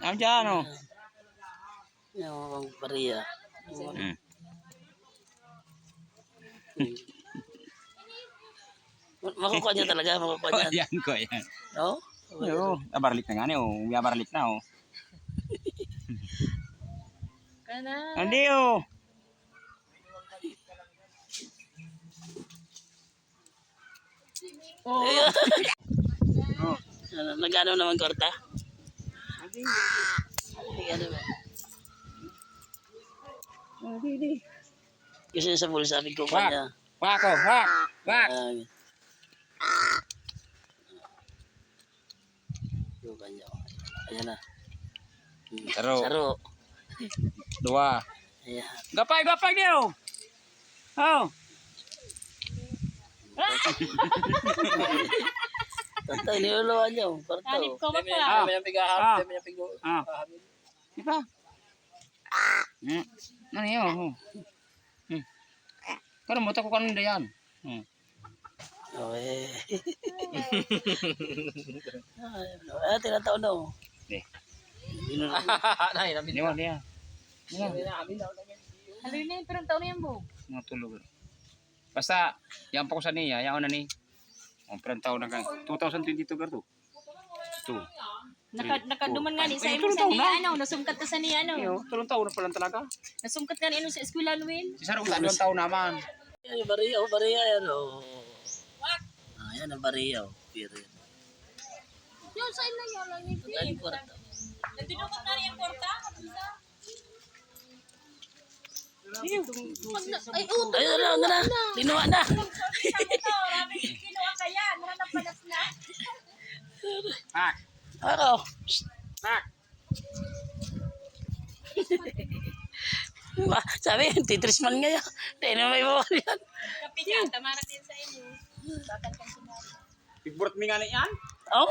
Ano dyan, oh? Yung bariya. Makukuha niya talaga, makukuha niya. Ayan ko, ayan. No? Oo, nabaralik na nga niya, oh. Nabaralik na, oh. Hindi, oh. Oh. Nagano naman korta? Nagano ba? Kasi sa bulsa, sabi ko pa niya. Wak, oh, wak, wak. Ayan na. Saro. Saro. Dua. Ayan. Gapay, gapay niyo. Oh. Tatay, niluluan niyo. Hanip ko Parto. pa. Di ba? Ano yun? Kano mo, tako kanon na yan. Okay. Ah, tinataon na oh. Niwan niya. Haloy na yung perang taon na yan, Bo. Matulog. Basta, yan pa ko sa niya, yan na ni. Ang perang taon na kang 2022 garto. Ito. Nakaduman nga ni sa imo tulong sa taon niya, na. ano, nasungkat ka sa niya, ano. Tulong taon na pala talaga. Nasungkat ka ni ano sa eskwela, Noel. Si Sarong dalawang taon naman. Yan yung bariya, oh, bariya yan oh. Ah, yan ang bariya oh. Period. Yun, saan na yan lang ni Tatay, kwarta. Nagdudukot na rin yung porta. Ay, uto. Ayun na, nga na. Linuwa na. Kinuha ka yan. Mga napalas na. Pak. Ako. Pak. Sabi, Tetris man ngayon. Tayo na may bawal yan. Kapi ka, tamaran din sa inyo. Bakit kang sinabi? Bigburot mi nga na yan. Oh.